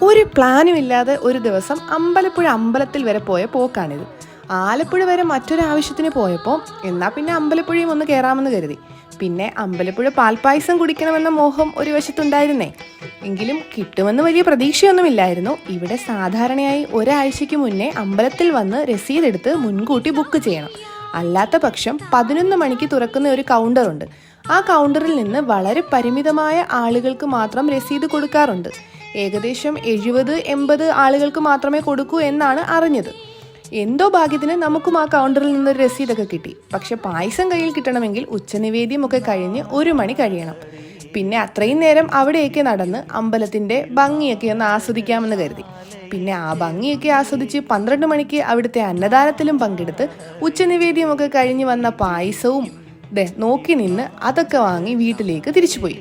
ഒരു പ്ലാനും ഇല്ലാതെ ഒരു ദിവസം അമ്പലപ്പുഴ അമ്പലത്തിൽ വരെ പോയ പോക്കാണിത്. ആലപ്പുഴ വരെ മറ്റൊരാവശ്യത്തിന് പോയപ്പോൾ എന്നാൽ പിന്നെ അമ്പലപ്പുഴയും ഒന്ന് കയറാമെന്ന് കരുതി. പിന്നെ അമ്പലപ്പുഴ പാൽപ്പായസം കുടിക്കണമെന്ന മോഹം ഒരു വശത്തുണ്ടായിരുന്നേ. എങ്കിലും കിട്ടുമെന്ന് വലിയ പ്രതീക്ഷയൊന്നുമില്ലായിരുന്നു. ഇവിടെ സാധാരണയായി ഒരാഴ്ചയ്ക്ക് മുന്നേ അമ്പലത്തിൽ വന്ന് രസീതെടുത്ത് മുൻകൂട്ടി ബുക്ക് ചെയ്യണം. അല്ലാത്ത പക്ഷം 11 മണിക്ക് തുറക്കുന്ന ഒരു കൗണ്ടറുണ്ട്. ആ കൗണ്ടറിൽ നിന്ന് വളരെ പരിമിതമായ ആളുകൾക്ക് മാത്രം രസീത് കൊടുക്കാറുണ്ട്. ഏകദേശം 70-80 ആളുകൾക്ക് മാത്രമേ കൊടുക്കൂ എന്നാണ് അറിഞ്ഞത്. എന്തോ ഭാഗ്യത്തിന് നമുക്കും ആ കൗണ്ടറിൽ നിന്നൊരു രസീതൊക്കെ കിട്ടി. പക്ഷെ പായസം കയ്യിൽ കിട്ടണമെങ്കിൽ ഉച്ചനിവേദ്യമൊക്കെ കഴിഞ്ഞ് 1 മണി കഴിയണം. പിന്നെ അത്രയും നേരം അവിടെയൊക്കെ നടന്ന് അമ്പലത്തിൻ്റെ ഭംഗിയൊക്കെ ഒന്ന് ആസ്വദിക്കാമെന്ന് കരുതി. പിന്നെ ആ ഭംഗിയൊക്കെ ആസ്വദിച്ച് 12 മണിക്ക് അവിടുത്തെ അന്നദാനത്തിലും പങ്കെടുത്ത് ഉച്ചനിവേദ്യമൊക്കെ കഴിഞ്ഞ് വന്ന പായസവും നോക്കി നിന്ന് അതൊക്കെ വാങ്ങി വീട്ടിലേക്ക് തിരിച്ചുപോയി.